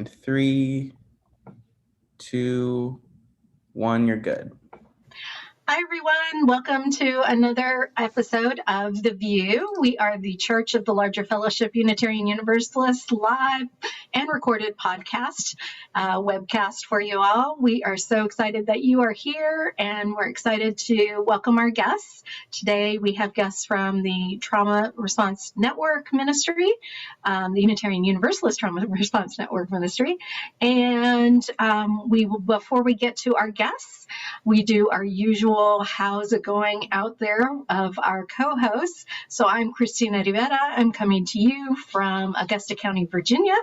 3, 2, 1, you're good. Hi, everyone. Welcome to another episode of The VUU. We are the Church of the Larger Fellowship Unitarian Universalist live and recorded podcast, webcast for you all. We are so excited that you are here, and we're excited to welcome our guests. Today, we have guests from the Trauma Response Network Ministry, the Unitarian Universalist Trauma Response Network Ministry. And before we get to our guests, we do our usual how's it going out there of our co-hosts. So I'm Christina Rivera. I'm coming to you from Augusta County, Virginia,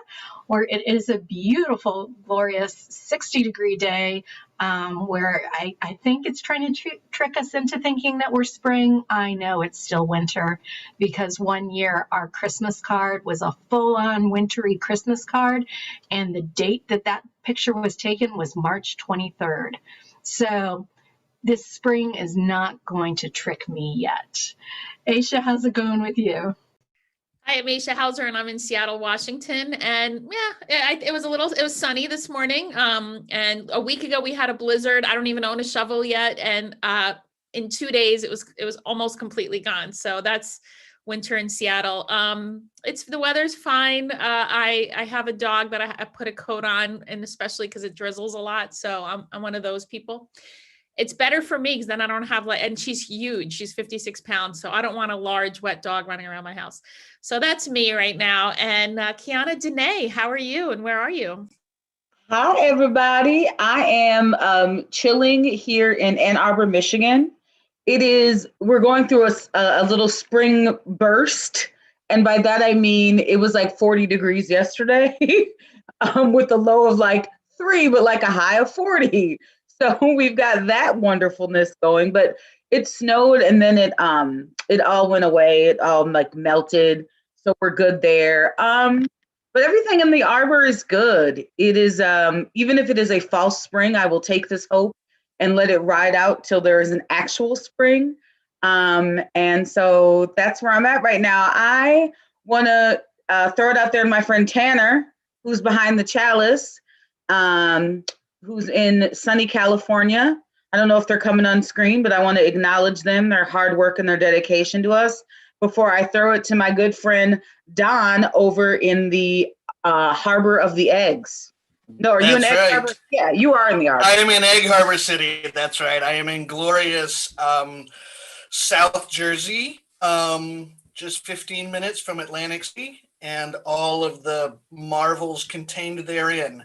where it is a beautiful, glorious 60-degree day where I think it's trying to trick us into thinking that we're spring. I know it's still winter because one year our Christmas card was a full-on wintry Christmas card, and the date that picture was taken was March 23rd. So this spring is not going to trick me yet. Aisha, how's it going with you? Hi, I'm Aisha Hauser, and I'm in Seattle, Washington. And it was sunny this morning. And a week ago we had a blizzard. I don't even own a shovel yet. And in 2 days it was almost completely gone. So that's winter in Seattle. The weather's fine. I have a dog that I put a coat on, and especially because it drizzles a lot. So I'm one of those people. It's better for me because then I don't have and she's huge. She's 56 pounds. So I don't want a large, wet dog running around my house. So that's me right now. And QuianaDenae, how are you and where are you? Hi, everybody. I am chilling here in Ann Arbor, Michigan. We're going through a little spring burst. And by that, I mean, it was like 40 degrees yesterday with a low of like 3, but like a high of 40. So we've got that wonderfulness going, but it snowed and then it all went away. It all like melted. So we're good there. But everything in the arbor is good. It is, even if it is a false spring, I will take this hope and let it ride out till there is an actual spring. And so that's where I'm at right now. I want to throw it out there to my friend Tanner, who's behind the chalice, who's in sunny California. I don't know if they're coming on screen, but I want to acknowledge them, their hard work and their dedication to us before I throw it to my good friend Don over in the Harbor of the Eggs. No, are you in Egg Harbor? Yeah, you are in the Harbor. I am in Egg Harbor City. That's right. I am in glorious South Jersey, just 15 minutes from Atlantic City and all of the marvels contained therein.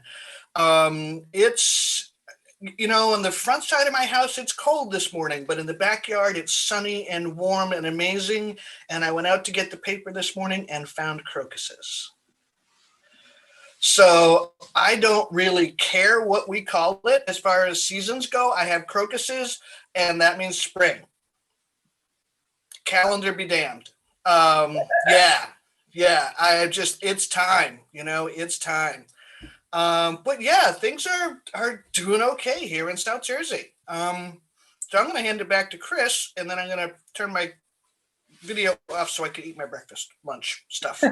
It's, on the front side of my house, it's cold this morning, but in the backyard, it's sunny and warm and amazing. And I went out to get the paper this morning and found crocuses. So I don't really care what we call it as far as seasons go. I have crocuses, and that means spring. Calendar be damned. It's time, it's time. But yeah, things are doing okay here in South Jersey. So I'm going to hand it back to Chris, and then I'm going to turn my video off so I can eat my lunch stuff.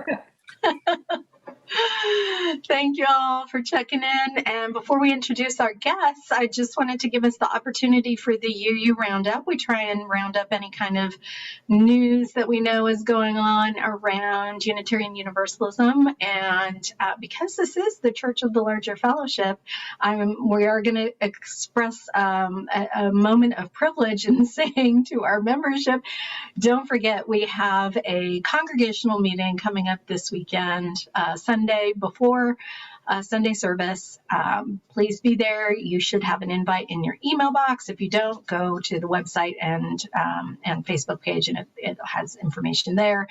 Thank you all for checking in. And before we introduce our guests, I just wanted to give us the opportunity for the UU Roundup. We try and round up any kind of news that we know is going on around Unitarian Universalism. And because this is the Church of the Larger Fellowship, we are going to express a moment of privilege in saying to our membership, don't forget we have a congregational meeting coming up this weekend, Sunday before Sunday service. Please be there. You should have an invite in your email box. If you don't, go to the website and Facebook page, and it has information there.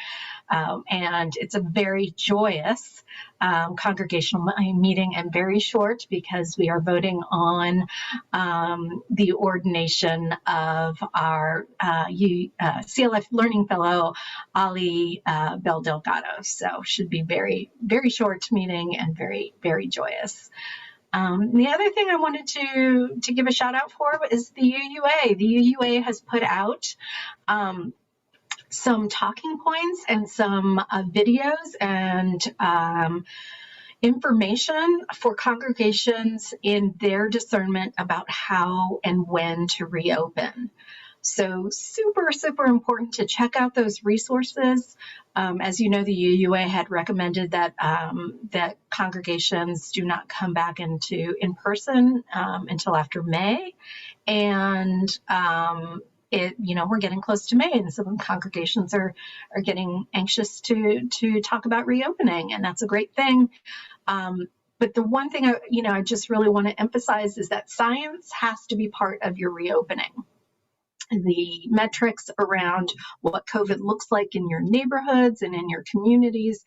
And it's a very joyous congregational meeting, and very short because we are voting on the ordination of our CLF Learning Fellow, Ali Bel Delgado. So should be very, very short meeting and very, very joyous. The other thing I wanted to give a shout out for is the UUA. The UUA has put out some talking points and some videos and information for congregations in their discernment about how and when to reopen. So super, super important to check out those resources. As you know, the UUA had recommended that that congregations do not come back into in person until after May, and we're getting close to May, and some congregations are getting anxious to talk about reopening, and that's a great thing. But the one thing I just really want to emphasize is that science has to be part of your reopening. The metrics around what COVID looks like in your neighborhoods and in your communities,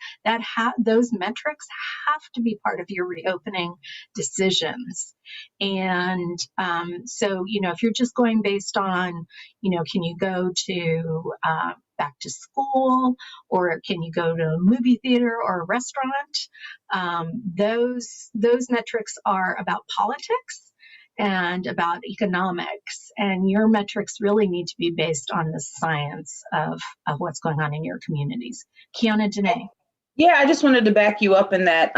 those metrics have to be part of your reopening decisions. And so, if you're just going based on, can you go to back to school, or can you go to a movie theater or a restaurant? Those metrics are about politics and about economics, and your metrics really need to be based on the science of what's going on in your communities. QuianaDenae. Yeah, I just wanted to back you up in that.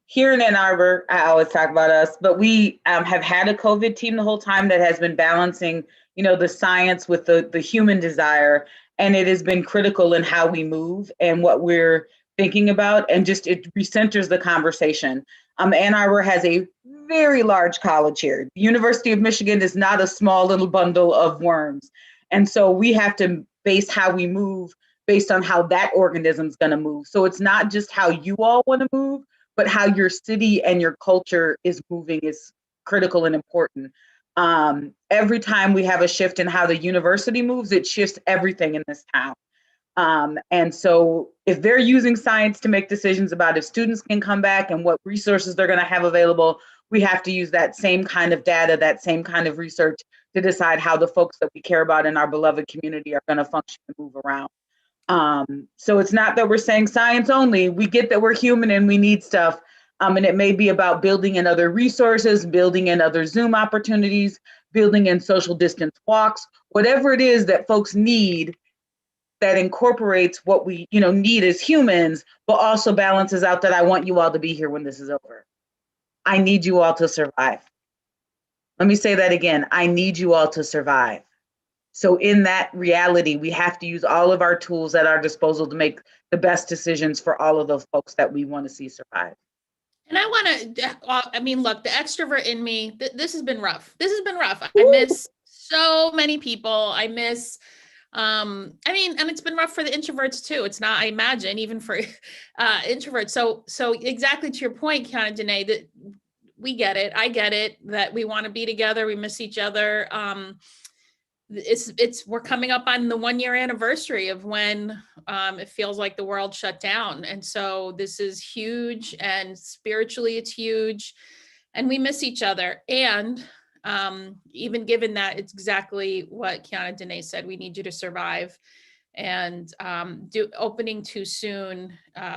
Here in Ann Arbor, I always talk about us, but we have had a COVID team the whole time that has been balancing, the science with the human desire, and it has been critical in how we move and what we're thinking about, and just it recenters the conversation. Ann Arbor has a very large college here. The University of Michigan is not a small little bundle of worms. And so we have to base how we move based on how that organism is going to move. So it's not just how you all want to move, but how your city and your culture is moving is critical and important. Every time we have a shift in how the university moves, it shifts everything in this town. And so if they're using science to make decisions about if students can come back and what resources they're going to have available, we have to use that same kind of data, that same kind of research to decide how the folks that we care about in our beloved community are going to function and move around. So it's not that we're saying science only. We get that we're human and we need stuff. And it may be about building in other resources, building in other Zoom opportunities, building in social distance walks, whatever it is that folks need that incorporates what we need as humans, but also balances out that I want you all to be here when this is over. I need you all to survive. Let me say that again. I need you all to survive. So in that reality, we have to use all of our tools at our disposal to make the best decisions for all of those folks that we want to see survive. And I want to, look, the extrovert in me, this has been rough. This has been rough. I miss so many people. I miss, and it's been rough for the introverts too. It's not, I imagine, even for introverts. So exactly to your point, QuianaDenae, that we get it. I get it, that we want to be together. We miss each other. We're coming up on the 1-year anniversary of when it feels like the world shut down. And so this is huge, and spiritually it's huge, and we miss each other. And even given that, it's exactly what QuianaDenae said, we need you to survive, and opening too soon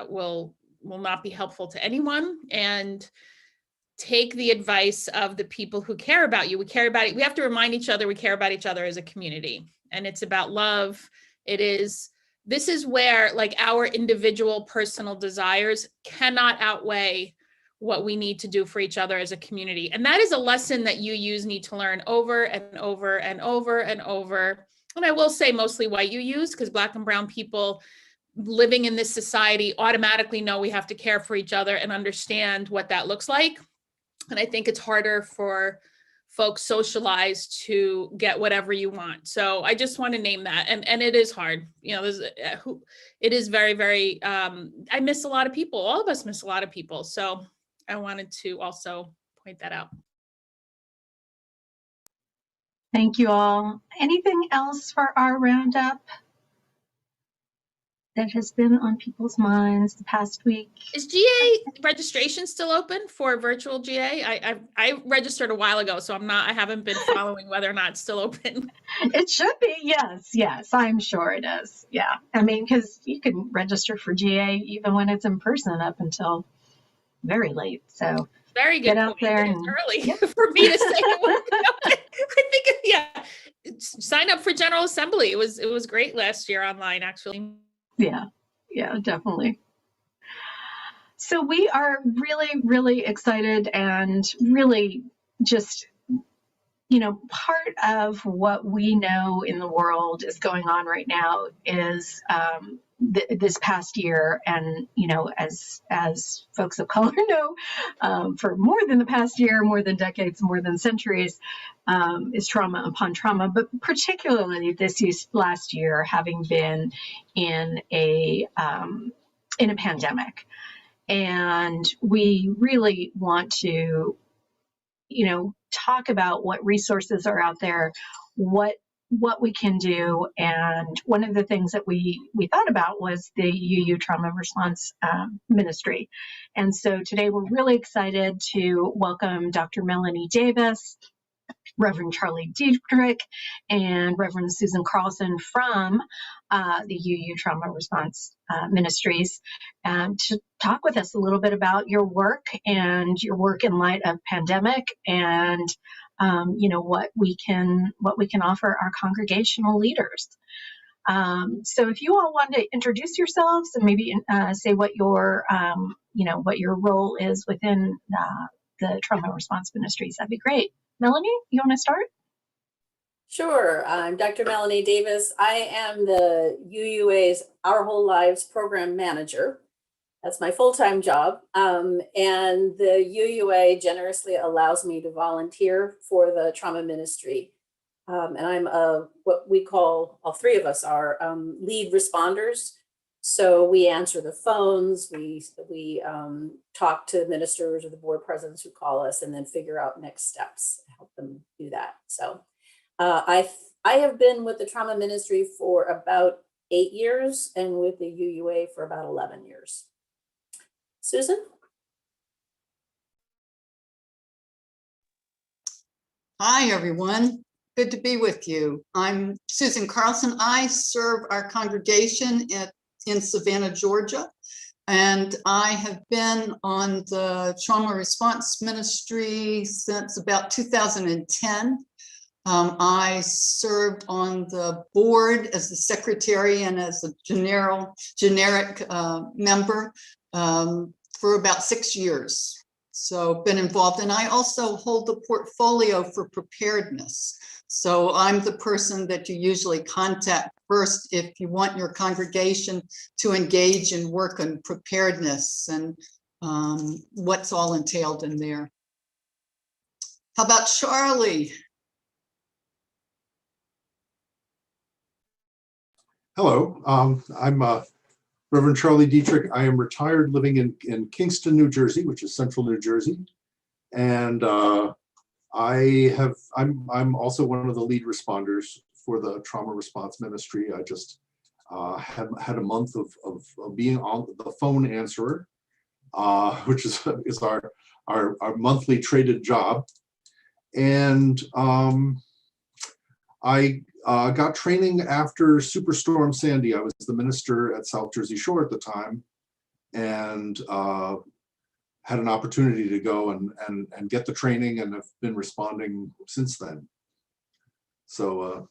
will not be helpful to anyone. And take the advice of the people who care about you. We care about it. We have to remind each other we care about each other as a community, and it's about love. This is where our individual personal desires cannot outweigh what we need to do for each other as a community. And that is a lesson that UUs need to learn over and over and over and over. And I will say mostly white UUs, because Black and brown people living in this society automatically know we have to care for each other and understand what that looks like. And I think it's harder for folks socialized to get whatever you want. So I just want to name that. And it is hard. It is very, very, I miss a lot of people. All of us miss a lot of people. So I wanted to also point that out. Thank you all. Anything else for our roundup that has been on people's minds the past week? Is GA registration still open for virtual GA? I registered a while ago, so I haven't been following whether or not it's still open. It should be, yes, I'm sure it is. Yeah, because you can register for GA even when it's in person up until very late. So very good. Get out there and early for me to say. I think sign up for General Assembly. It was great last year online, actually. Yeah, definitely. So we are really, really excited and really just, part of what we know in the world is going on right now is this past year. And, as folks of color know, for more than the past year, more than decades, more than centuries, is trauma upon trauma, but particularly last year, having been in a pandemic. And we really want to, talk about what resources are out there, what we can do. And one of the things that we thought about was the UU Trauma Response Ministry. And so today we're really excited to welcome Dr. Melanie Davis, Reverend Charlie Dietrich, and Reverend Susan Carlson from the UU Trauma Response Ministries to talk with us a little bit about your work and your work in light of pandemic and what we can offer our congregational leaders. So if you all want to introduce yourselves and maybe say what your role is within the Trauma Response Ministries, that'd be great. Melanie, you want to start? Sure. I'm Dr. Melanie Davis. I am the UUA's Our Whole Lives program manager. That's my full-time job. And the UUA generously allows me to volunteer for the trauma ministry. And I'm what we call, all three of us are lead responders. So we answer the phones, we talk to ministers or the board presidents who call us, and then figure out next steps, help them do that. So I have been with the trauma ministry for about 8 years and with the UUA for about 11 years. Susan? Hi, everyone. Good to be with you. I'm Susan Carlson. I serve our congregation in Savannah, Georgia, and I have been on the Trauma Response Ministry since about 2010. I served on the board as the secretary and as a generic member for about 6 years. So been involved, and I also hold the portfolio for preparedness. So I'm the person that you usually contact first if you want your congregation to engage and work on preparedness and what's all entailed in there. How about Charlie? Hello, I'm Reverend Charlie Dietrich. I am retired, living in Kingston, New Jersey, which is central New Jersey. And I'm also one of the lead responders for the Trauma Response Ministry. I just had a month of being on the phone answerer, which is our monthly traded job. And I got training after Superstorm Sandy. I was the minister at South Jersey Shore at the time, and had an opportunity to go and get the training, and have been responding since then. So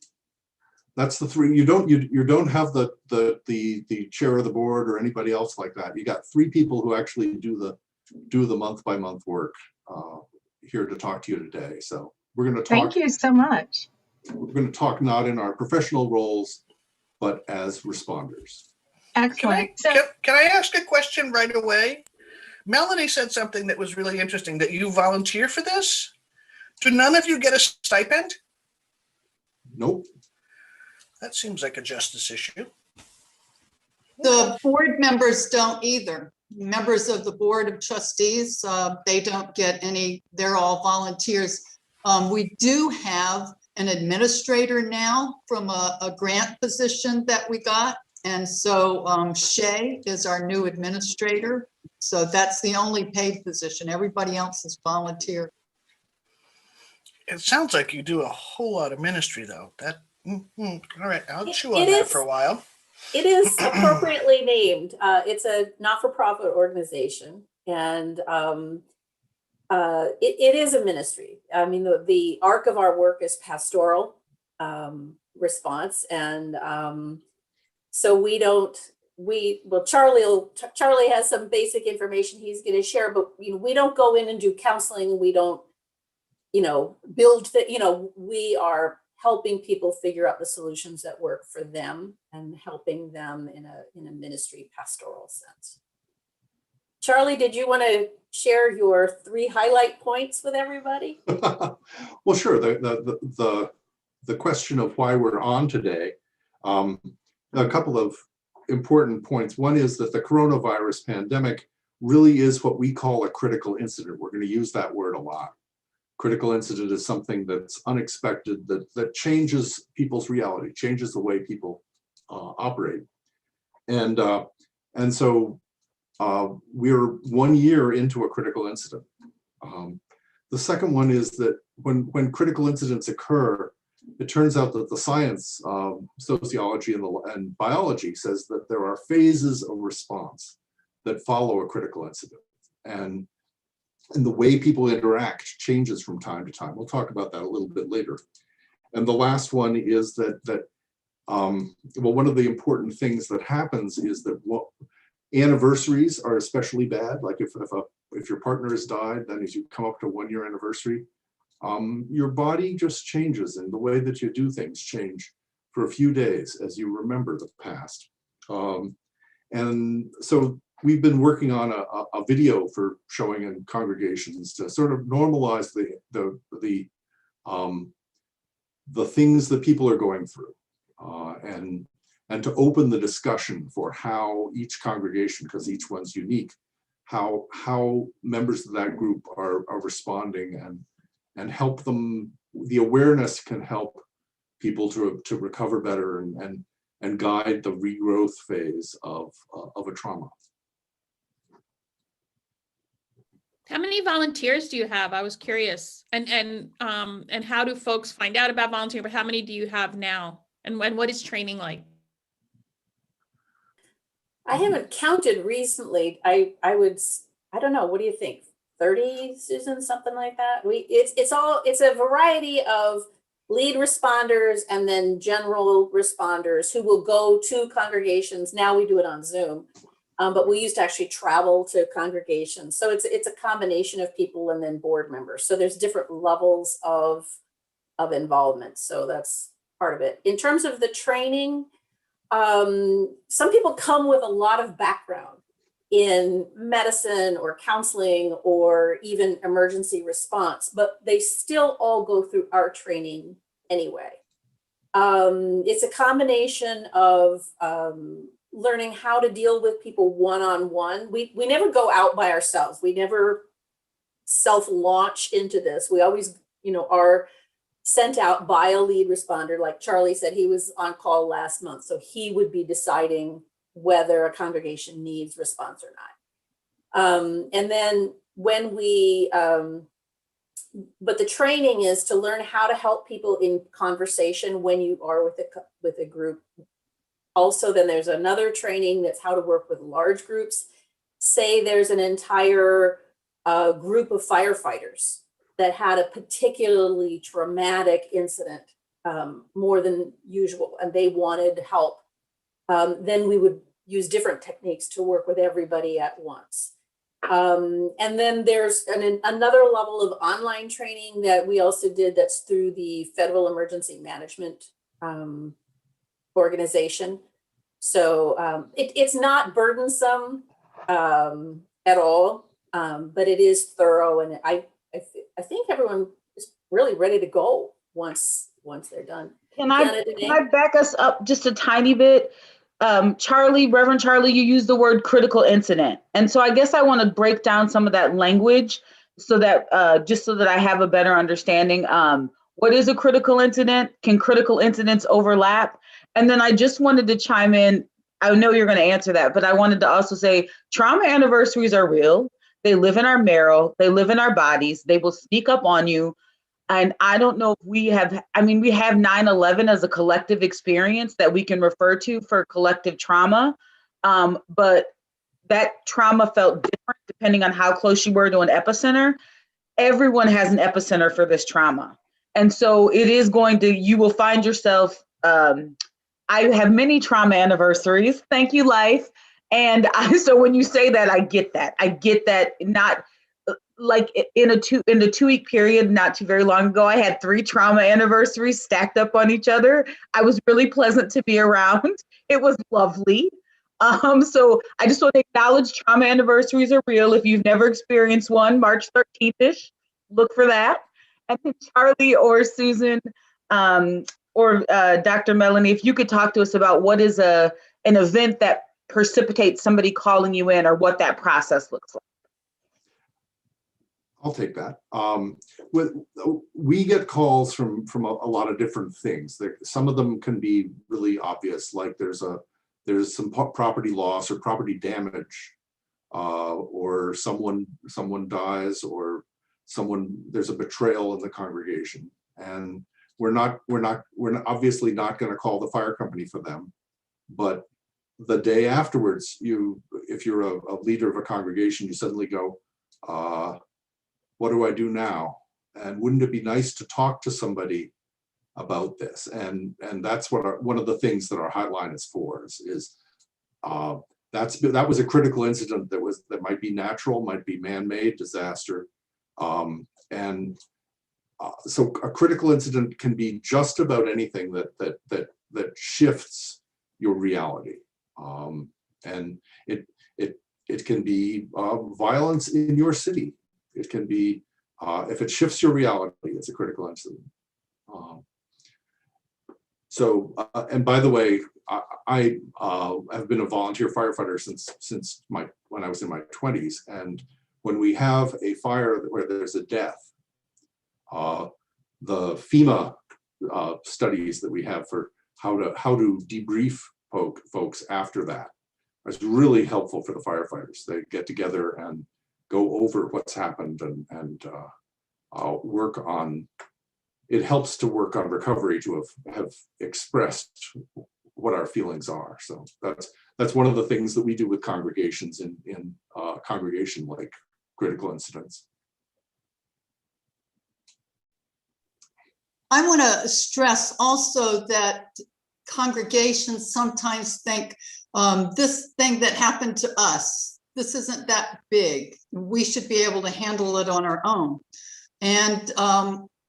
that's the three. You don't have the chair of the board or anybody else like that. You got three people who actually do the month by month work here to talk to you today. So we're going to talk. Thank you so much. We're going to talk not in our professional roles, but as responders. Excellent. Can I ask a question right away? Melanie said something that was really interesting, that you volunteer for this. Do none of you get a stipend? Nope. That seems like a justice issue. The board members don't either. Members of the board of trustees, they don't get any, they're all volunteers. We do have an administrator now from a grant position that we got. And so Shay is our new administrator. So that's the only paid position. Everybody else is volunteer. It sounds like you do a whole lot of ministry, though. All right, I'll chew on that for a while. It is appropriately named. It's a not-for-profit organization, and it is a ministry. I mean, the arc of our work is pastoral response, and so we don't Charlie has some basic information he's going to share, but we don't go in and do counseling. We don't, build that. We are helping people figure out the solutions that work for them and helping them in a ministry pastoral sense. Charlie, did you want to share your 3 highlight points with everybody? Well, sure. The question of why we're on today, a couple of important points. One is that the coronavirus pandemic really is what we call a critical incident. We're going to use that word a lot. Critical incident is something that's unexpected, that changes people's reality, changes the way people operate. And so we're 1 year into a critical incident. The second one is that when critical incidents occur, it turns out that the science, sociology and biology says that there are phases of response that follow a critical incident. And the way people interact changes from time to time. We'll talk about that a little bit later. And the last one is that one of the important things that happens is that anniversaries are especially bad. Like if your partner has died, then as you come up to 1 year anniversary, your body just changes and the way that you do things change for a few days as you remember the past. And so we've been working on a video for showing in congregations to sort of normalize the things that people are going through, and to open the discussion for how each congregation, because each one's unique, how members of that group are responding and help them. The awareness can help people to recover better and guide the regrowth phase of a trauma. How many volunteers do you have? I was curious. And how do folks find out about volunteering? But how many do you have now? And what is training like? I haven't counted recently. I don't know. What do you think? 30, Susan, something like that? It's a variety of lead responders and then general responders who will go to congregations. Now we do it on Zoom. But we used to actually travel to congregations. So it's a combination of people and then board members. So there's different levels of involvement. So that's part of it. In terms of the training, some people come with a lot of background in medicine or counseling or even emergency response, but they still all go through our training anyway. It's a combination of learning how to deal with people one-on-one. We never go out by ourselves. We never self-launch into this. We always, are sent out by a lead responder. Like Charlie said, he was on call last month, so he would be deciding whether a congregation needs response or not. And then when but the training is to learn how to help people in conversation when you are with a group. Also, then there's another training that's how to work with large groups. Say there's an entire group of firefighters that had a particularly traumatic incident, more than usual, and they wanted help. Then we would use different techniques to work with everybody at once. And then there's another level of online training that we also did that's through the Federal Emergency Management organization. So it's not burdensome at all, but it is thorough. And I think everyone is really ready to go once they're done. Can I back us up just a tiny bit? Reverend Charlie, you used the word critical incident. And so I guess I want to break down some of that language so that just so that I have a better understanding. What is a critical incident? Can critical incidents overlap? And then I just wanted to chime in. I know you're going to answer that, but I wanted to also say trauma anniversaries are real. They live in our marrow. They live in our bodies. They will sneak up on you. And I don't know if we have 9/11 as a collective experience that we can refer to for collective trauma. But that trauma felt different depending on how close you were to an epicenter. Everyone has an epicenter for this trauma. And so it is you will find yourself I have many trauma anniversaries. Thank you, life. And so when you say that, I get that. I get that. Not like in a 2-week period, not too very long ago, I had 3 trauma anniversaries stacked up on each other. I was really pleasant to be around. It was lovely. So I just want to acknowledge trauma anniversaries are real. If you've never experienced one, March 13th-ish, look for that. And then Charlie or Susan or Dr. Melanie, if you could talk to us about what is an event that precipitates somebody calling you in, or what that process looks like. I'll take that. We get calls from a lot of different things. Some of them can be really obvious, like there's some property loss or property damage, or someone dies, or there's a betrayal in the congregation, and we're obviously not going to call the fire company for them, but the day afterwards, if you're a leader of a congregation, you suddenly go, what do I do now? And wouldn't it be nice to talk to somebody about this? And that's what one of the things that our hotline is for. That was a critical incident that might be natural, might be man-made disaster, so a critical incident can be just about anything that shifts your reality, and it can be violence in your city. It can be, if it shifts your reality, it's a critical incident. And by the way, I have been a volunteer firefighter since when I was in my 20s. And when we have a fire where there's a death, the FEMA studies that we have for how to debrief folks after that is really helpful for the firefighters. They get together and go over what's happened and work on. It helps to work on recovery, to have expressed what our feelings are. So that's one of the things that we do with congregations in congregation like critical incidents. I want to stress also that congregations sometimes think this thing that happened to us, this isn't that big. We should be able to handle it on our own. And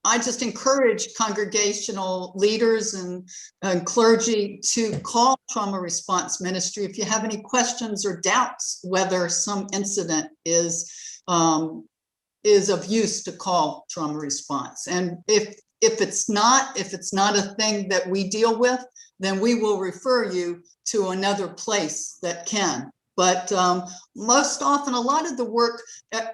I just encourage congregational leaders and clergy to call Trauma Response Ministry if you have any questions or doubts whether some incident is of use, to call Trauma Response. And if it's not a thing that we deal with, then we will refer you to another place that can. But most often, a lot of the work,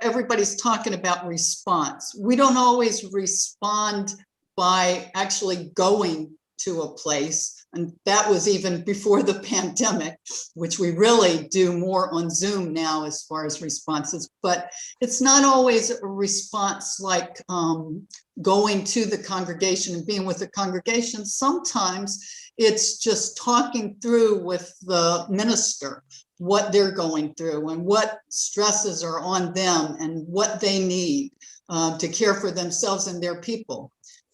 everybody's talking about response. We don't always respond by actually going to a place. And that was even before the pandemic, which we really do more on Zoom now as far as responses. But it's not always a response like going to the congregation and being with the congregation. Sometimes it's just talking through with the minister what they're going through and what stresses are on them and what they need to care for themselves and their people.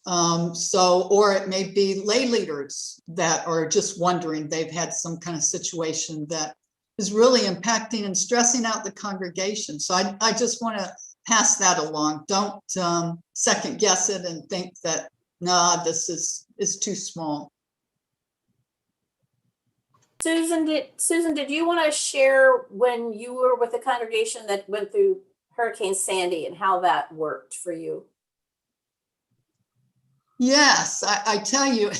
Or it may be lay leaders that are just wondering, they've had some kind of situation that is really impacting and stressing out the congregation. So I just want to pass that along. Don't second guess it and think that, nah, this is too small. Susan, did you want to share when you were with the congregation that went through Hurricane Sandy and how that worked for you? Yes, I tell you,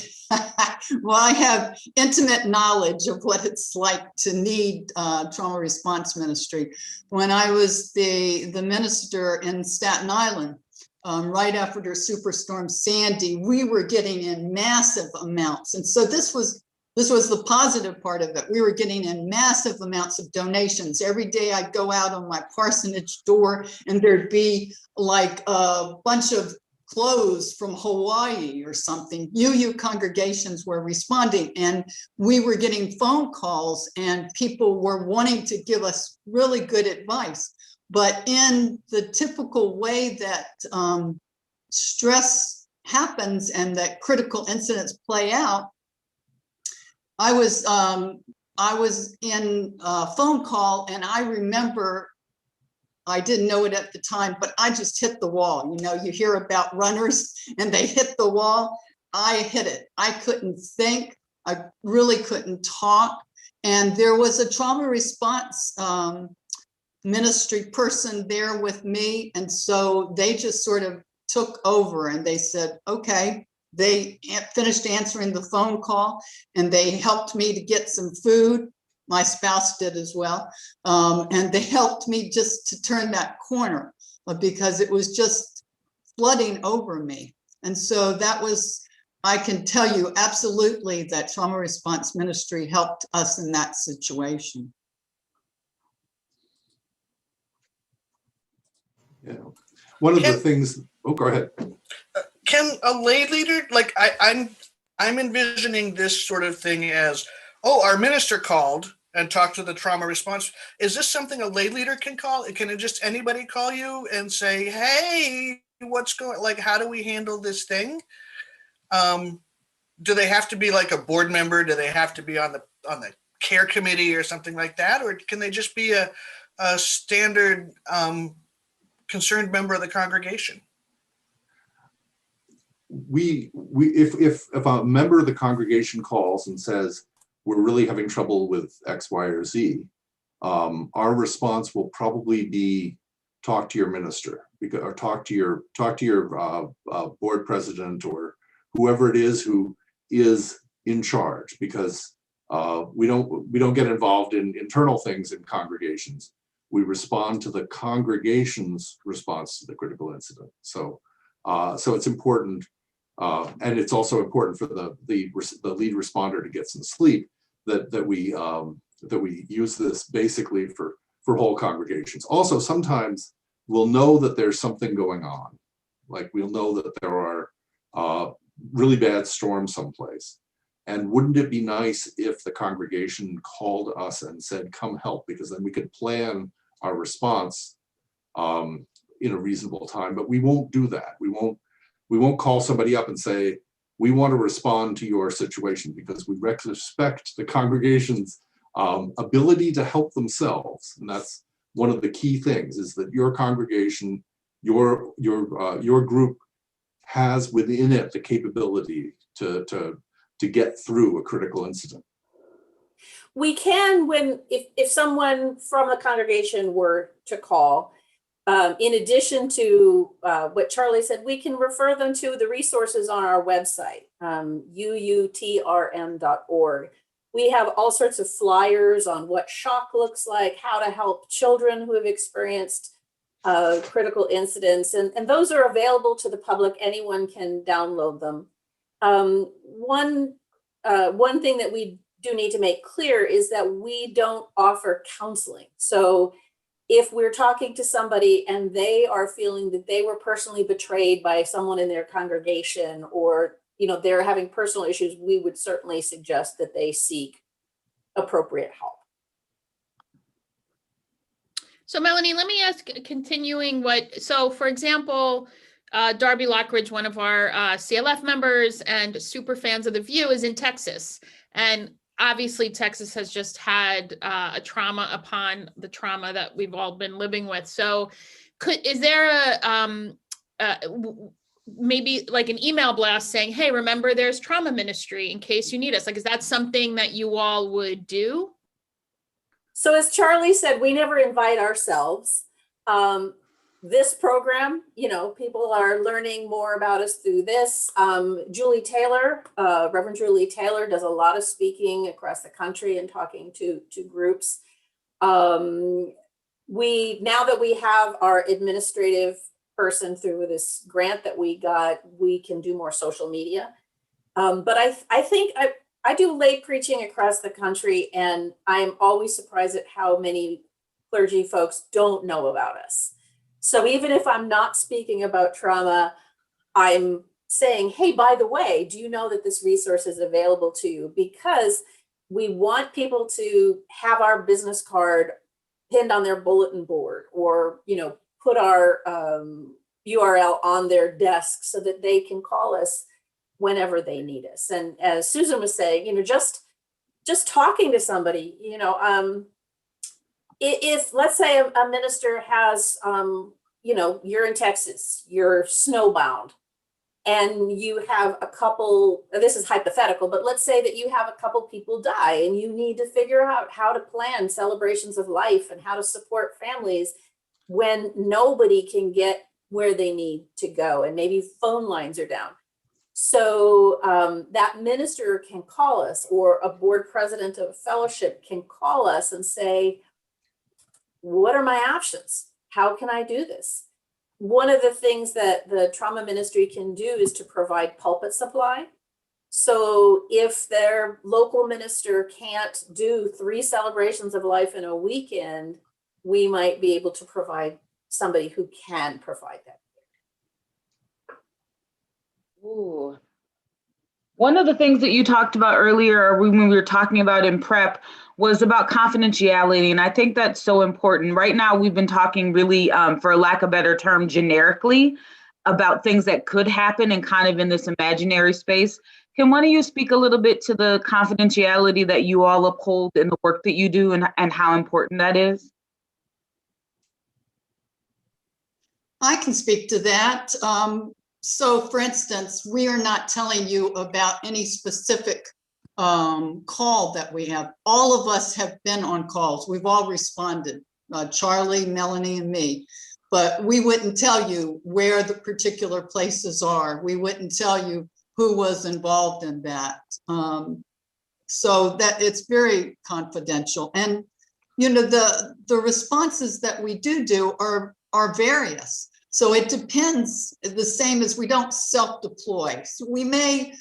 well, I have intimate knowledge of what it's like to need trauma response ministry. When I was the minister in Staten Island, right after Superstorm Sandy, we were getting in massive amounts. And so this was the positive part of it. We were getting in massive amounts of donations. Every day I'd go out on my parsonage door and there'd be like a bunch of clothes from Hawaii or something. UU congregations were responding, and we were getting phone calls and people were wanting to give us really good advice. But in the typical way that stress happens and that critical incidents play out, I was in a phone call, and I remember, I didn't know it at the time, but I just hit the wall. You know, you hear about runners and they hit the wall. I hit it. I couldn't think. I really couldn't talk. And there was a trauma response ministry person there with me. And so they just sort of took over and they said, okay. They finished answering the phone call and they helped me to get some food. My spouse did as well. And they helped me just to turn that corner because it was just flooding over me. And so that was, I can tell you absolutely that trauma response ministry helped us in that situation. Yeah. One of the things, oh, go ahead. Can a lay leader, like I'm envisioning this sort of thing as, oh, our minister called and talked to the trauma response. Is this something a lay leader can call? Can it just anybody call you and say, hey, what's going, like, how do we handle this thing? Do they have to be like a board member? Do they have to be on the care committee or something like that? Or can they just be a standard concerned member of the congregation? If a member of the congregation calls and says, we're really having trouble with X, Y, or Z, our response will probably be talk to your minister, or talk to your board president or whoever it is who is in charge, because we don't get involved in internal things in congregations. We respond to the congregation's response to the critical incident. So it's important. And it's also important for the lead responder to get some sleep, that we use this basically for whole congregations. Also, sometimes we'll know that there's something going on. Like we'll know that there are really bad storms someplace. And wouldn't it be nice if the congregation called us and said, come help, because then we could plan our response in a reasonable time, but we won't do that. We won't call somebody up and say, we want to respond to your situation, because we respect the congregation's ability to help themselves. And that's one of the key things, is that your congregation, your group has within it the capability to get through a critical incident. We can, if someone from the congregation were to call, in addition to what Charlie said, we can refer them to the resources on our website, uutrm.org. We have all sorts of flyers on what shock looks like, how to help children who have experienced critical incidents, and those are available to the public. Anyone can download them. One thing that we do need to make clear is that we don't offer counseling. So if we're talking to somebody and they are feeling that they were personally betrayed by someone in their congregation, or they're having personal issues, we would certainly suggest that they seek appropriate help. So Melanie, let me ask, continuing so for example, Darby Lockridge, one of our CLF members and super fans of the VUU, is in Texas. And obviously Texas has just had a trauma upon the trauma that we've all been living with. So is there maybe like an email blast saying, hey, remember there's trauma ministry in case you need us? Like, is that something that you all would do? So as Charlie said, we never invite ourselves. This program, people are learning more about us through this. Julie Taylor, Reverend Julie Taylor, does a lot of speaking across the country and talking to groups. Now that we have our administrative person through this grant that we got, we can do more social media. But I think I do lay preaching across the country, and I'm always surprised at how many clergy folks don't know about us. So even if I'm not speaking about trauma, I'm saying, hey, by the way, do you know that this resource is available to you? Because we want people to have our business card pinned on their bulletin board, or, put our URL on their desk so that they can call us whenever they need us. And as Susan was saying, just just talking to somebody, if let's say a minister has, you're in Texas, you're snowbound, and you have a couple, this is hypothetical, but let's say that you have a couple people die and you need to figure out how to plan celebrations of life and how to support families when nobody can get where they need to go and maybe phone lines are down. So that minister can call us, or a board president of a fellowship can call us and say, what are my options? How can I do this? One of the things that the trauma ministry can do is to provide pulpit supply. So if their local minister can't do 3 celebrations of life in a weekend, we might be able to provide somebody who can provide that. Ooh. One of the things that you talked about earlier when we were talking about in prep was about confidentiality. And I think that's so important. Right now, we've been talking really, for lack of a better term, generically about things that could happen and kind of in this imaginary space. Can one of you speak a little bit to the confidentiality that you all uphold in the work that you do and how important that is? I can speak to that. So for instance, we are not telling you about any specific call that we have. All of us have been on calls. We've all responded, Charlie, Melanie, and me. But we wouldn't tell you where the particular places are. We wouldn't tell you who was involved in that. So that it's very confidential. And the responses that we do are various. So it depends, the same as we don't self-deploy. So we may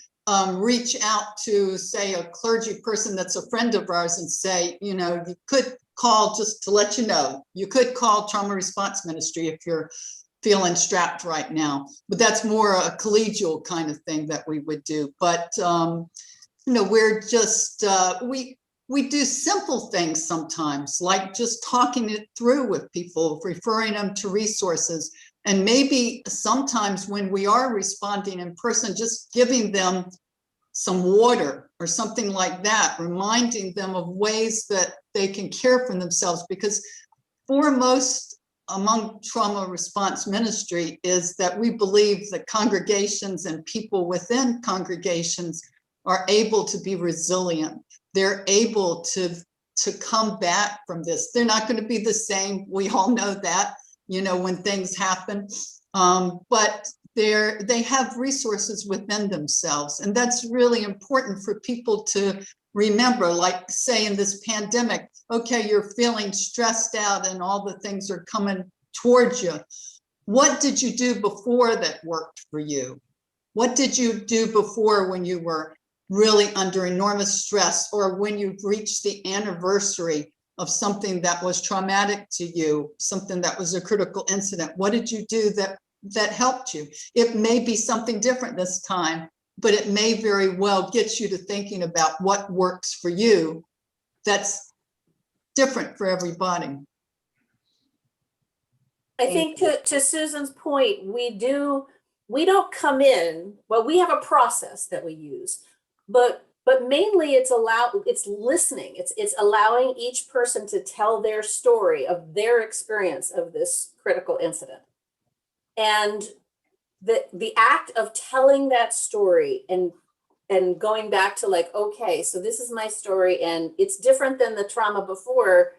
reach out to, say, a clergy person that's a friend of ours and say, you could call, just to let you know, you could call Trauma Response Ministry if you're feeling strapped right now. But that's more a collegial kind of thing that we would do. But, we're just, we do simple things sometimes, like just talking it through with people, referring them to resources. And maybe sometimes when we are responding in person, just giving them some water or something like that, reminding them of ways that they can care for themselves. Because foremost among trauma response ministry is that we believe that congregations and people within congregations are able to be resilient. They're able to come back from this. They're not going to be the same. We all know that, when things happen, but they have resources within themselves. And that's really important for people to remember, like say in this pandemic, okay, you're feeling stressed out and all the things are coming towards you. What did you do before that worked for you? What did you do before when you were really under enormous stress, or when you've reached the anniversary of something that was traumatic to you, something that was a critical incident? What did you do that helped you? It may be something different this time, but it may very well get you to thinking about what works for you. That's different for everybody. I think to Susan's point, we don't come in, well, we have a process that we use, but mainly it's listening. It's allowing each person to tell their story of their experience of this critical incident. And the act of telling that story and going back to like, okay, so this is my story and it's different than the trauma before,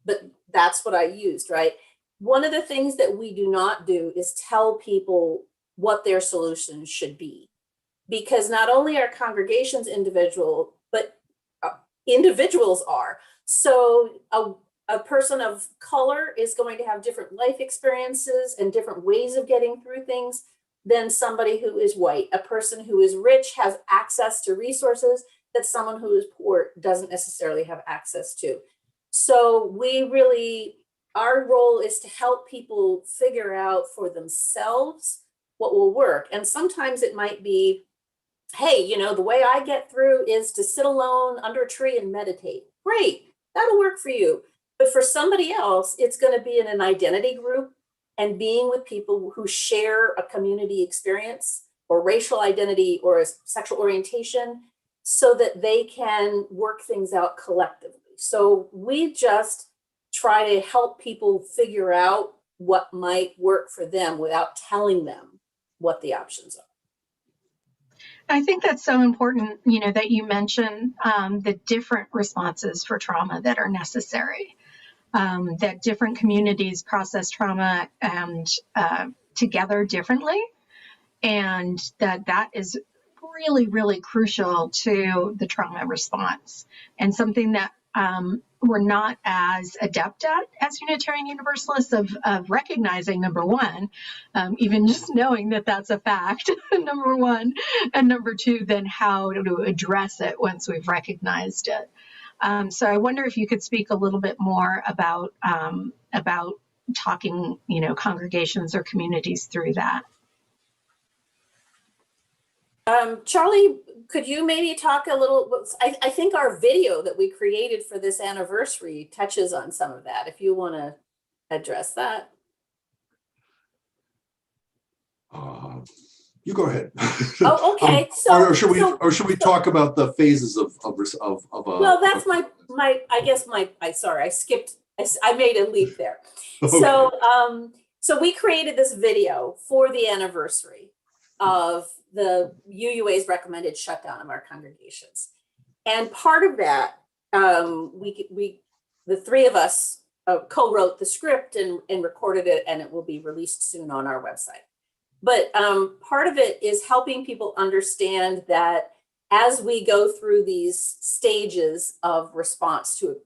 but that's what I used, right? One of the things that we do not do is tell people what their solutions should be. Because not only are congregations individual, but individuals are. So a person of color is going to have different life experiences and different ways of getting through things than somebody who is white. A person who is rich has access to resources that someone who is poor doesn't necessarily have access to. So our role is to help people figure out for themselves what will work. And sometimes it might be, hey, the way I get through is to sit alone under a tree and meditate. Great, that'll work for you. But for somebody else, it's going to be in an identity group and being with people who share a community experience or racial identity or a sexual orientation. so that they can work things out collectively. So we just try to help people figure out what might work for them without telling them what the options are. I think that's so important, that you mention the different responses for trauma that are necessary, that different communities process trauma and together differently, and that is really, really crucial to the trauma response, and something that we're not as adept at as Unitarian Universalists of recognizing, number one, even just knowing that that's a fact, number one, and number two, then how to address it once we've recognized it. So I wonder if you could speak a little bit more about talking, congregations or communities through that. Charlie, could you maybe talk a little, I think our video that we created for this anniversary touches on some of that, if you want to address that. You go ahead. Oh, okay. Or should we talk about the phases of well, that's sorry, I skipped, I made a leap there. Okay. So we created this video for the anniversary of the UUA's recommended shutdown of our congregations. And part of that, we the three of us co-wrote the script and recorded it, and it will be released soon on our website. But part of it is helping people understand that as we go through these stages of response to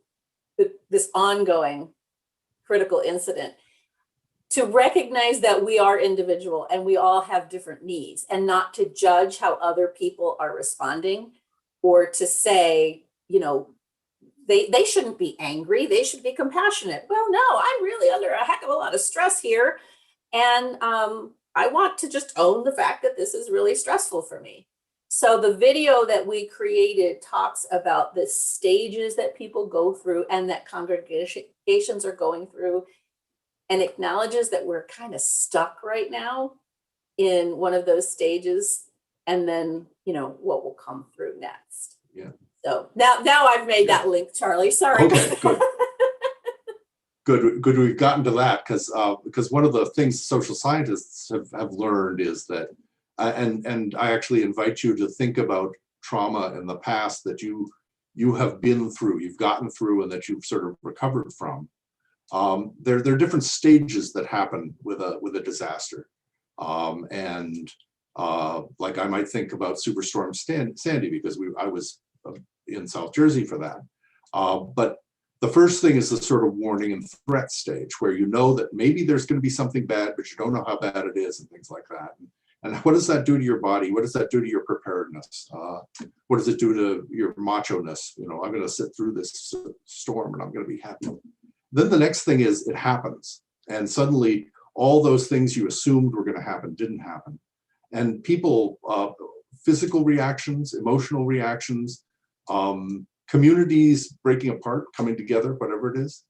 this ongoing critical incident, to recognize that we are individual and we all have different needs, and not to judge how other people are responding, or to say, they shouldn't be angry, they should be compassionate. Well, no, I'm really under a heck of a lot of stress here. And I want to just own the fact that this is really stressful for me. So the video that we created talks about the stages that people go through and that congregations are going through, and acknowledges that we're kind of stuck right now in one of those stages, and then, what will come through next. Yeah. So now I've made that link, Charlie. Sorry. Okay, good. Good. We've gotten to that because one of the things social scientists have learned is that, and I actually invite you to think about trauma in the past that you have been through, you've gotten through, and that you've sort of recovered from. There are different stages that happen with a disaster, like I might think about Superstorm Sandy because I was in South Jersey for that. But the first thing is the sort of warning and threat stage, where you know that maybe there's going to be something bad, but you don't know how bad it is, and things like that. And what does that do to your body? What does that do to your preparedness? What does it do to your macho-ness? I'm going to sit through this storm and I'm going to be happy. Then the next thing is it happens. And suddenly all those things you assumed were going to happen didn't happen. And people, physical reactions, emotional reactions, communities breaking apart, coming together, whatever it is,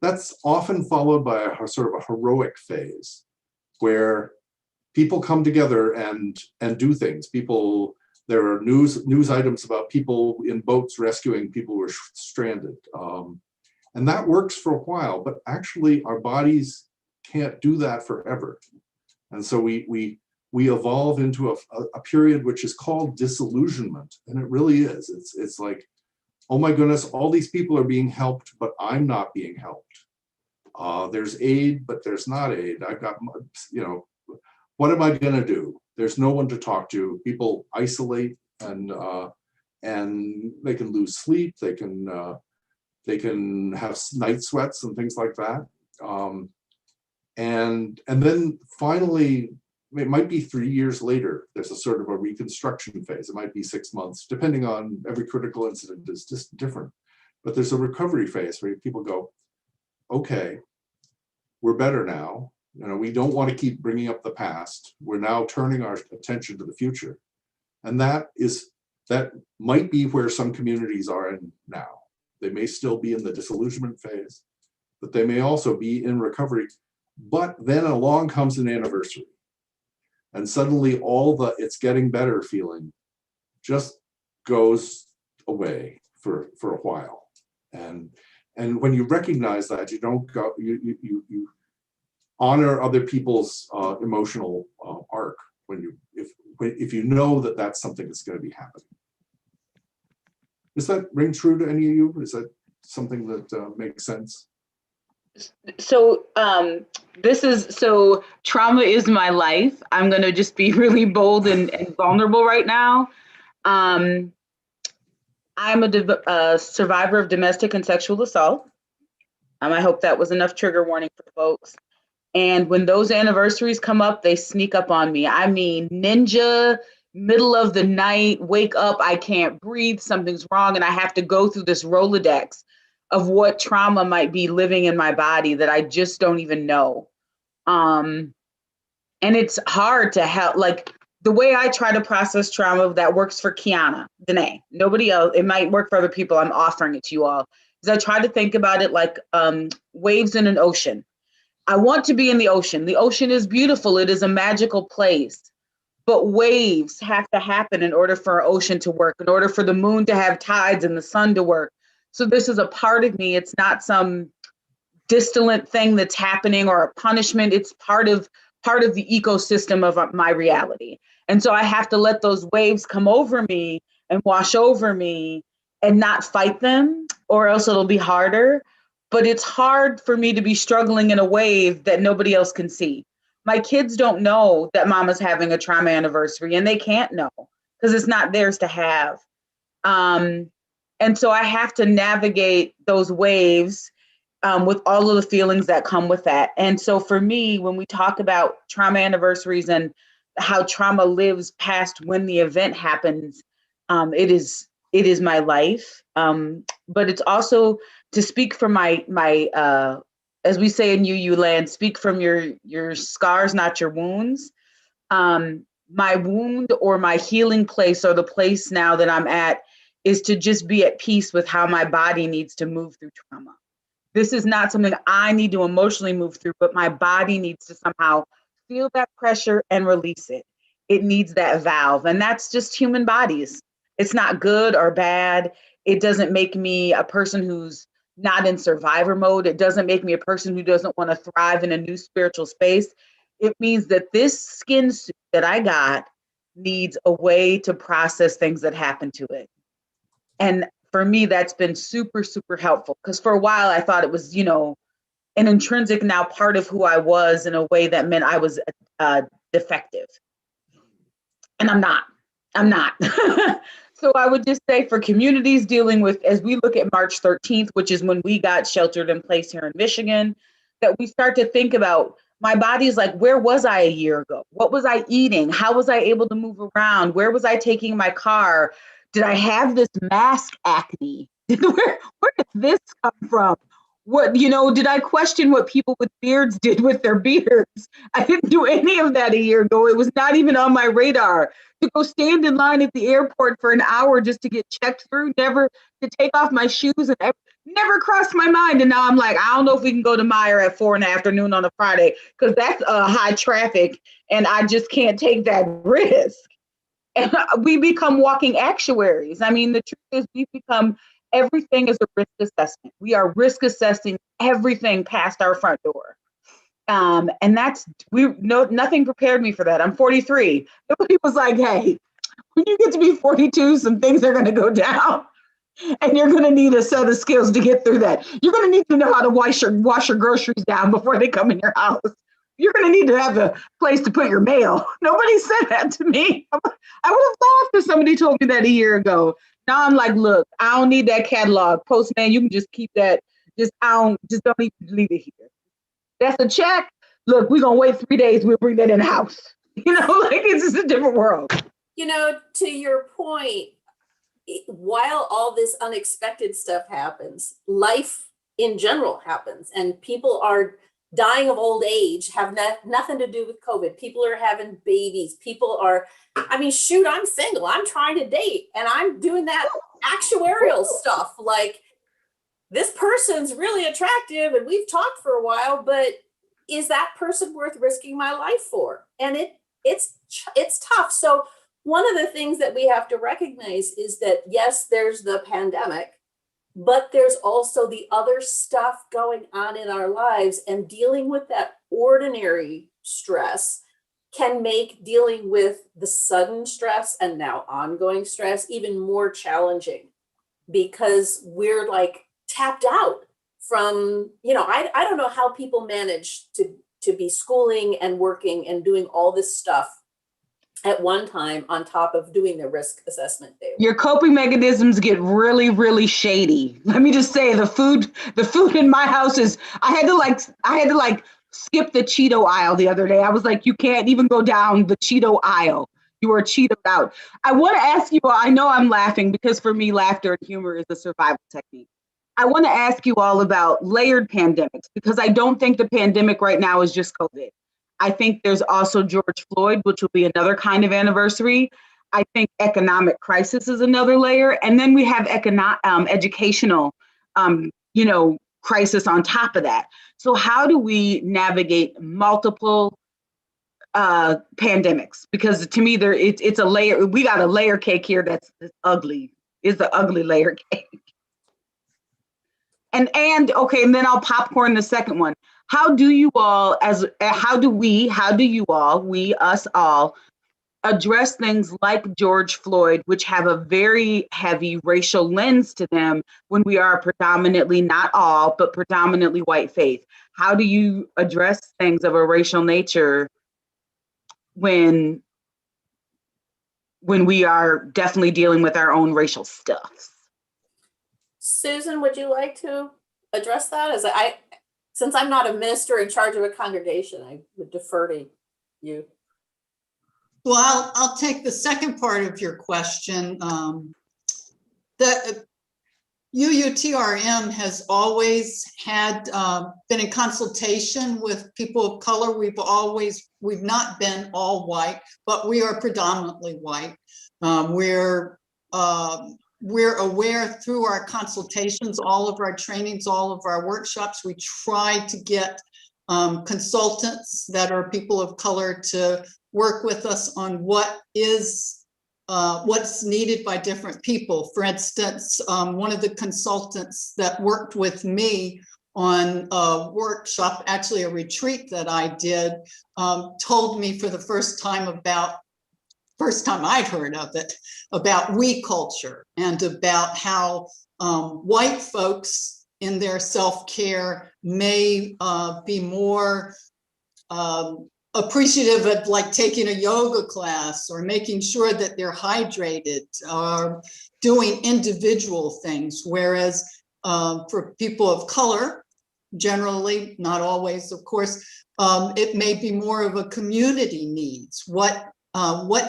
that's often followed by a sort of a heroic phase where people come together and do things. There are news items about people in boats rescuing people who are stranded. And that works for a while, but actually our bodies can't do that forever. And so we evolve into a period which is called disillusionment. And it really is. It's like, oh my goodness, all these people are being helped, but I'm not being helped. There's aid, but there's not aid. I've got, what am I gonna do? There's no one to talk to. People isolate and they can lose sleep. They can have night sweats and things like that. And then finally, it might be 3 years later, there's a sort of a reconstruction phase. It might be 6 months, depending on every critical incident is just different. But there's a recovery phase where people go, okay, we're better now. We don't want to keep bringing up the past. We're now turning our attention to the future. And that might be where some communities are in now. They may still be in the disillusionment phase, but they may also be in recovery. But then along comes an anniversary. And suddenly all the it's getting better feeling just goes away for a while. And when you recognize that, you don't go, you honor other people's emotional arc if you know that that's something that's going to be happening. Does that ring true to any of you? Is that something that makes sense? So trauma is my life. I'm going to just be really bold and vulnerable right now. I'm a survivor of domestic and sexual assault. I hope that was enough trigger warning for folks. And when those anniversaries come up, they sneak up on me. I mean, ninja, middle of the night, wake up, I can't breathe, something's wrong. And I have to go through this Rolodex of what trauma might be living in my body that I just don't even know. And it's hard to help, like the way I try to process trauma that works for QuianaDenae, nobody else, it might work for other people, I'm offering it to you all, is I try to think about it like waves in an ocean. I want to be in the ocean. The ocean is beautiful. It is a magical place. But waves have to happen in order for an ocean to work, in order for the moon to have tides and the sun to work. So this is a part of me. It's not some distant thing that's happening or a punishment. It's part of the ecosystem of my reality. And so I have to let those waves come over me and wash over me and not fight them, or else it'll be harder. But it's hard for me to be struggling in a wave that nobody else can see. My kids don't know that mama's having a trauma anniversary, and they can't know because it's not theirs to have. And so I have to navigate those waves with all of the feelings that come with that. And so for me, when we talk about trauma anniversaries and how trauma lives past when the event happens, it is my life. But it's also to speak from my as we say in UU land, speak from your scars, not your wounds. My wound or my healing place, or the place now that I'm at, is to just be at peace with how my body needs to move through trauma. This is not something I need to emotionally move through, but my body needs to somehow feel that pressure and release it. It needs that valve, and that's just human bodies. It's not good or bad. It doesn't make me a person who's not in survivor mode. It doesn't make me a person who doesn't want to thrive in a new spiritual space. It means that this skin suit that I got needs a way to process things that happen to it. And for me, that's been super, super helpful, because for a while I thought it was, an intrinsic now part of who I was in a way that meant I was defective. And I'm not. So I would just say for communities dealing with, as we look at March 13th, which is when we got sheltered in place here in Michigan, that we start to think about, my body's like, where was I a year ago? What was I eating? How was I able to move around? Where was I taking my car? Did I have this mask acne? Where did this come from? What, did I question what people with beards did with their beards? I didn't do any of that a year ago. It was not even on my radar. To go stand in line at the airport for an hour just to get checked through, never to take off my shoes, and never crossed my mind. And now I'm like, I don't know if we can go to Meyer at 4 p.m. on a Friday, because that's high traffic and I just can't take that risk. And we become walking actuaries. I mean, the truth is we've become, everything is a risk assessment. We are risk assessing everything past our front door. And nothing prepared me for that. I'm 43. Nobody was like, hey, when you get to be 42, some things are going to go down, and you're going to need a set of skills to get through that. You're going to need to know how to wash your groceries down before they come in your house. You're going to need to have a place to put your mail. Nobody said that to me. I would have laughed if somebody told me that a year ago. Now I'm like, look, I don't need that catalog. Postman, you can just keep that. Just don't even leave it here. That's a check. Look, we're going to wait 3 days. We'll bring that in the house. It's just a different world. To your point, while all this unexpected stuff happens, life in general happens, and people are dying of old age, have nothing to do with COVID. People are having babies. People are, I'm single. I'm trying to date, and I'm doing that actuarial stuff. Like, this person's really attractive and we've talked for a while, but is that person worth risking my life for? And it's tough. So one of the things that we have to recognize is that, yes, there's the pandemic, but there's also the other stuff going on in our lives, and dealing with that ordinary stress can make dealing with the sudden stress and now ongoing stress even more challenging, because we're like tapped out from, I don't know how people manage to be schooling and working and doing all this stuff at one time on top of doing the risk assessment daily. Your coping mechanisms get really, really shady. Let me just say, the food in my house is, I had to skip the Cheeto aisle the other day. I was like, you can't even go down the Cheeto aisle. You are Cheetoed out. I want to ask you all, I know I'm laughing because for me, laughter and humor is a survival technique. I want to ask you all about layered pandemics, because I don't think the pandemic right now is just COVID. I think there's also George Floyd, which will be another kind of anniversary. I think economic crisis is another layer. And then we have educational, crisis on top of that. So how do we navigate multiple pandemics? Because to me, it's a layer. We got a layer cake here that's ugly. It's the ugly layer cake. And okay, and then I'll popcorn the second one. How do you all, we, us all, address things like George Floyd, which have a very heavy racial lens to them when we are predominantly, not all, but predominantly white faith? How do you address things of a racial nature when we are definitely dealing with our own racial stuff? Susan, would you like to address that? Since I'm not a minister in charge of a congregation, I would defer to you. Well, I'll take the second part of your question. The UUTRM has always had been in consultation with people of color. We've not been all white, but we are predominantly white. We're aware through our consultations, all of our trainings, all of our workshops, we try to get consultants that are people of color to work with us on what's needed by different people. For instance, one of the consultants that worked with me on a workshop, actually a retreat that I did, told me for the first time I'd heard of it, about we culture and about how white folks in their self-care may be more appreciative of like taking a yoga class or making sure that they're hydrated or doing individual things. Whereas for people of color, generally, not always, of course, it may be more of a community needs. What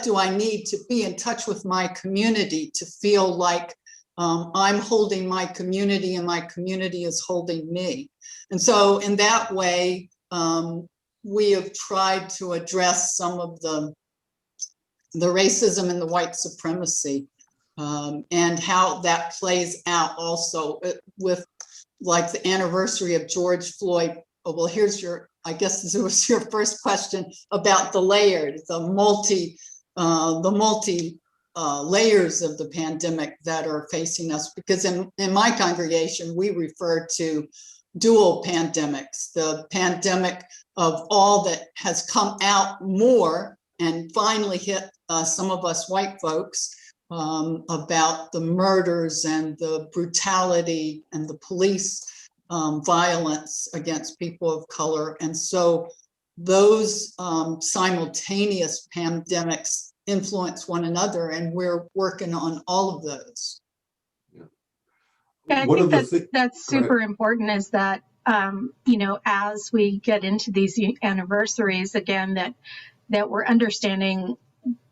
do I need to be in touch with my community to feel like I'm holding my community and my community is holding me? And so in that way, we have tried to address some of the racism and the white supremacy and how that plays out also with like the anniversary of George Floyd. Oh, well, I guess this was your first question about the layered, the multi layers of the pandemic that are facing us. Because in my congregation, we refer to dual pandemics, the pandemic of all that has come out more and finally hit some of us white folks about the murders and the brutality and the police violence against people of color. And so those simultaneous pandemics influence one another, and we're working on all of those. Yeah, I think that's super important, is that, as we get into these anniversaries again, that we're understanding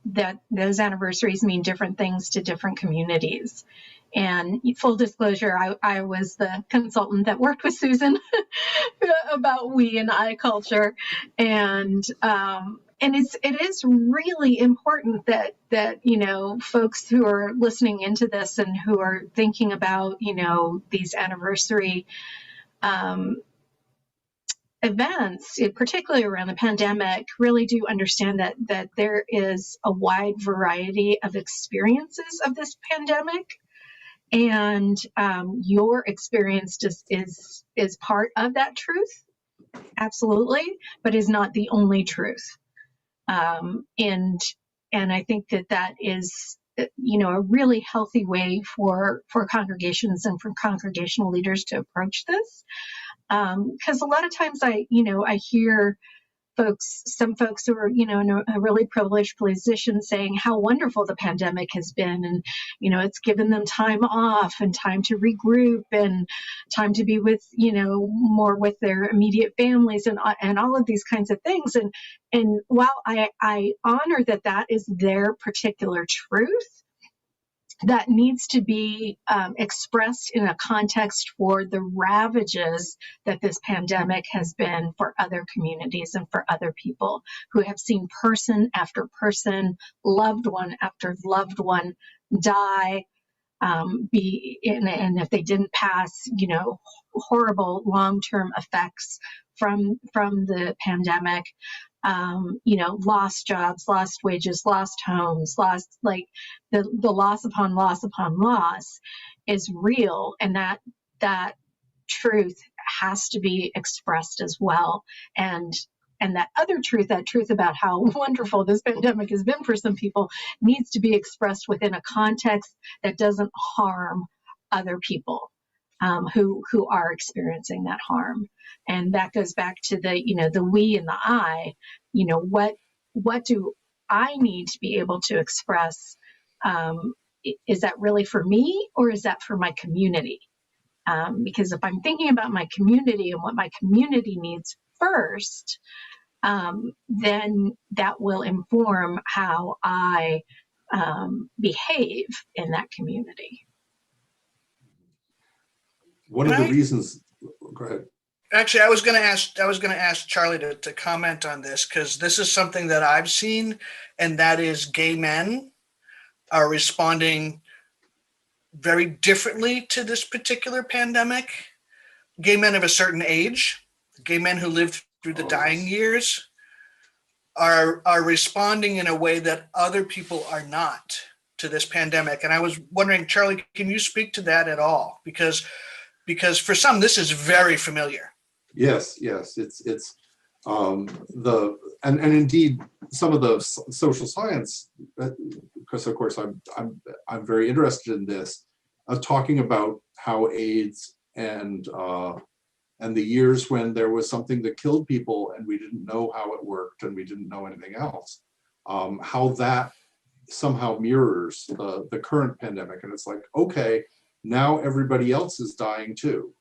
that those anniversaries mean different things to different communities. And full disclosure, I was the consultant that worked with Susan about we and I culture. And it is really important that folks who are listening into this and who are thinking about these anniversary events, particularly around the pandemic, really do understand that there is a wide variety of experiences of this pandemic, and your experience is part of that truth, absolutely, but is not the only truth. And I think that is, a really healthy way for congregations and for congregational leaders to approach this. Because a lot of times I hear some folks who are, in a really privileged position saying how wonderful the pandemic has been. And, it's given them time off and time to regroup and time to be with, more with their immediate families and all of these kinds of things. And while I honor that is their particular truth, that needs to be expressed in a context for the ravages that this pandemic has been for other communities and for other people who have seen person after person, loved one after loved one die, and if they didn't pass, horrible long-term effects from the pandemic. Lost jobs, lost wages, lost homes, lost, like the loss upon loss upon loss is real. And that truth has to be expressed as well. And that other truth, that truth about how wonderful this pandemic has been for some people, needs to be expressed within a context that doesn't harm other people who are experiencing that harm. And that goes back to the we and the I. What do I need to be able to express? Is that really for me, or is that for my community? Because if I'm thinking about my community and what my community needs first, then that will inform how I behave in that community. One of the reasons, go ahead. Actually, I was going to ask Charlie to comment on this, because this is something that I've seen, and that is gay men are responding very differently to this particular pandemic. Gay men of a certain age, gay men who lived through the dying years, are responding in a way that other people are not to this pandemic. And I was wondering, Charlie, can you speak to that at all? Because for some, this is very familiar. Yes, it's and indeed some of the social science, because of course I'm very interested in this, talking about how AIDS and the years when there was something that killed people and we didn't know how it worked and we didn't know anything else, how that somehow mirrors the current pandemic. And it's like, okay, now everybody else is dying too.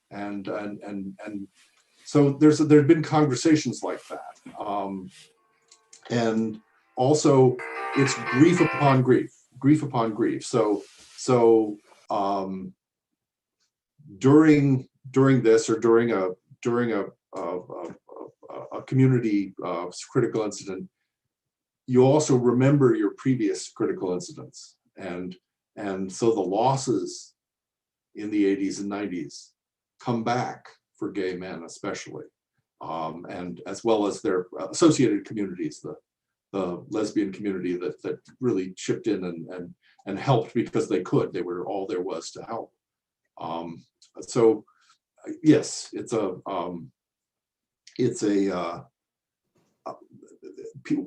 And so there's been conversations like that. And also it's grief upon grief. So during this, or during a community critical incident, you also remember your previous critical incidents. And so the losses in the 80s and 90s come back for gay men especially, and as well as their associated communities, the lesbian community that really chipped in and helped because they could. They were all there was to help. So yes,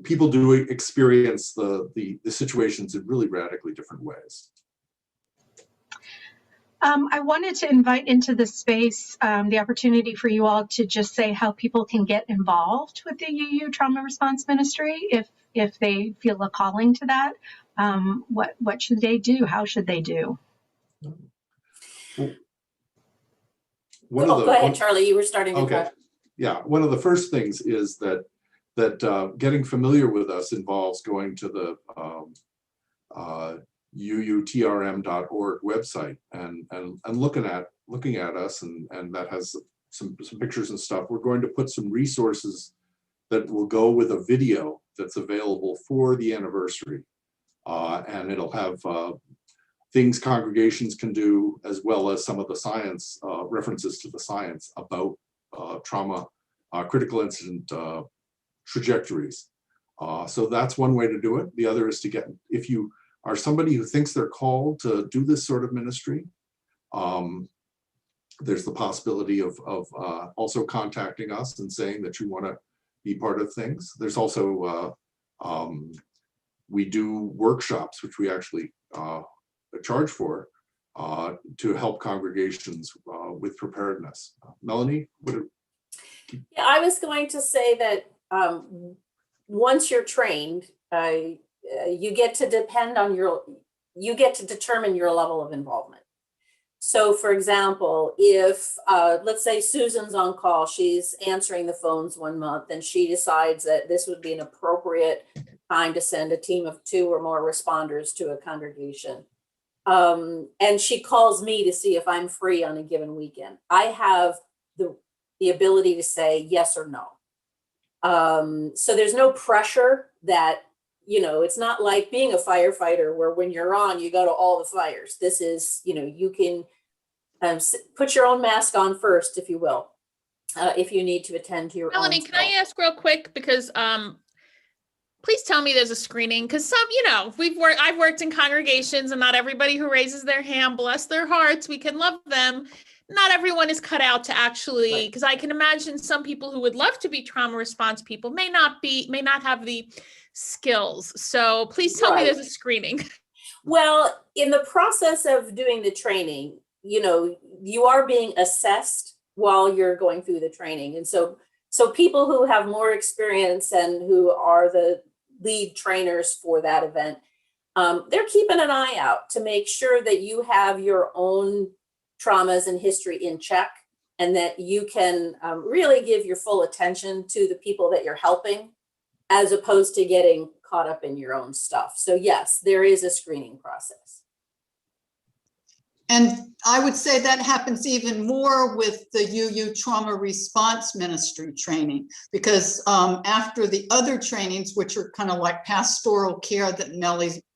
people do experience the situations in really radically different ways. I wanted to invite into the space the opportunity for you all to just say how people can get involved with the UU Trauma Response Ministry if they feel a calling to that. What should they do? How should they do? Go ahead, Charlie. You were starting to talk. Yeah, one of the first things is that getting familiar with us involves going to the uutrm.org website and looking at us, and that has some pictures and stuff. We're going to put some resources that will go with a video that's available for the anniversary, and it'll have things congregations can do, as well as some of the science, references to the science about trauma critical incident trajectories. So that's one way to do it. The other is to get, if you are somebody who thinks they're called to do this sort of ministry, there's the possibility of also contacting us and saying that you want to be part of things. There's also, we do workshops, which we actually charge for, to help congregations with preparedness. Melanie? Yeah, I was going to say that once you're trained, you get to determine your level of involvement. So for example, if let's say Susan's on call, she's answering the phones one month and she decides that this would be an appropriate time to send a team of 2 or more responders to a congregation. And she calls me to see if I'm free on a given weekend. I have the ability to say yes or no. So there's no pressure that, you know, it's not like being a firefighter where when you're on, you go to all the fires. This is, you know, you can put your own mask on first, if you will, if you need to attend to your Melanie, own can I ask real quick, because please tell me there's a screening, because some, you know, I've worked in congregations and not everybody who raises their hand, bless their hearts, we can love them. Not everyone is cut out to actually, because I can imagine some people who would love to be trauma response people may not have the skills. So please tell me there's a screening. Well, in the process of doing the training, you know, you are being assessed while you're going through the training. And so people who have more experience and who are the lead trainers for that event, they're keeping an eye out to make sure that you have your own traumas and history in check, and that you can really give your full attention to the people that you're helping, as opposed to getting caught up in your own stuff. So yes, there is a screening process. And I would say that happens even more with the UU trauma response ministry training, because after the other trainings, which are kind of like pastoral care that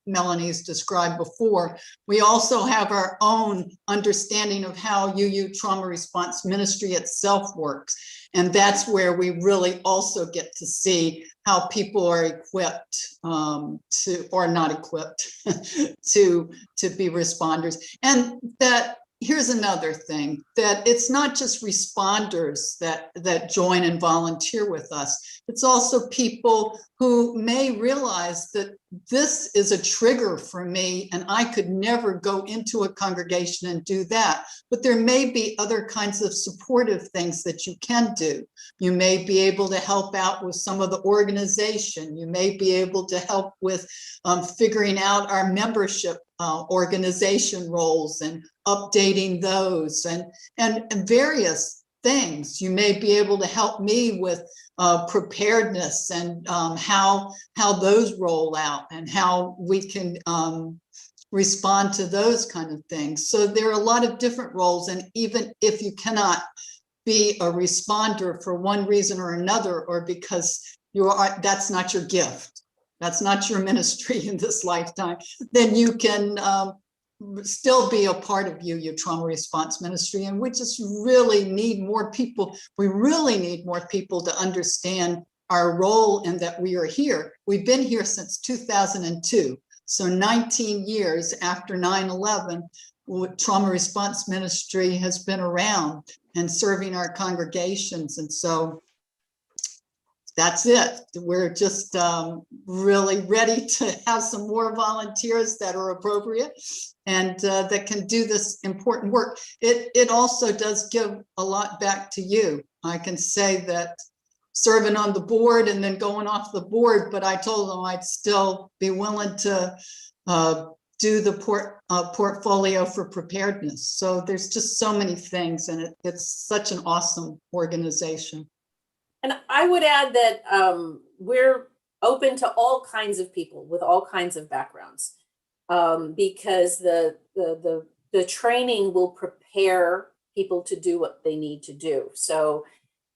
Melanie's described before, we also have our own understanding of how UU trauma response ministry itself works. And that's where we really also get to see how people are equipped or not equipped to be responders. And that here's another thing, that it's not just responders that join and volunteer with us. It's also people who may realize that this is a trigger for me and I could never go into a congregation and do that. But there may be other kinds of supportive things that you can do. You may be able to help out with some of the organization. You may be able to help with figuring out our membership organization roles and updating those and various things. You may be able to help me with preparedness and how those roll out and how we can respond to those kind of things. So there are a lot of different roles, and even if you cannot be a responder for one reason or another, or because that's not your gift, that's not your ministry in this lifetime, then you can still be a part of UU trauma response ministry. And we just really need more people. We really need more people to understand our role and that we are here. We've been here since 2002. So 19 years after 9/11, trauma response ministry has been around and serving our congregations. And so that's it. We're just really ready to have some more volunteers that are appropriate and that can do this important work. It also does give a lot back to you. I can say that serving on the board and then going off the board, but I told them I'd still be willing to do the portfolio for preparedness. So there's just so many things, and it's such an awesome organization. And I would add that we're open to all kinds of people with all kinds of backgrounds, because the training will prepare people to do what they need to do. So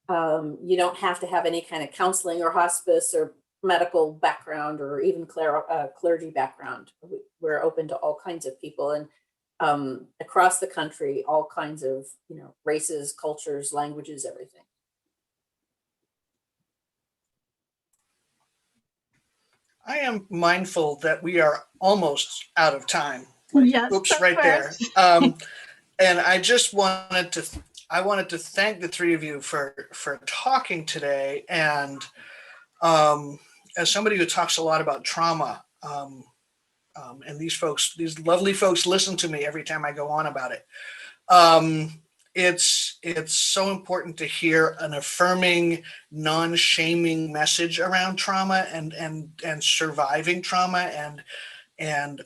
you don't have to have any kind of counseling or hospice or medical background or even clergy background. We're open to all kinds of people, and across the country, all kinds of races, cultures, languages, everything. am mindful that we are almost out of time. Yes, Oops, that's right there. correct. And I just wanted to thank the three of you for talking today. And as somebody who talks a lot about trauma, and these lovely folks listen to me every time I go on about it. It's so important to hear an affirming, non-shaming message around trauma and surviving trauma and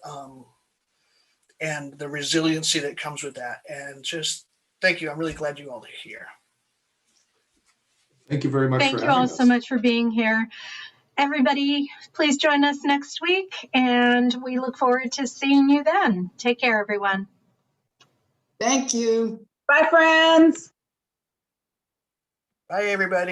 the resiliency that comes with that. And just thank you. I'm really glad you all are here. Thank you very much for Thank you having all us. so much for being here. Everybody, please join us next week, and we look forward to seeing you then. Take care, everyone. Thank you. Bye, friends. Bye, everybody.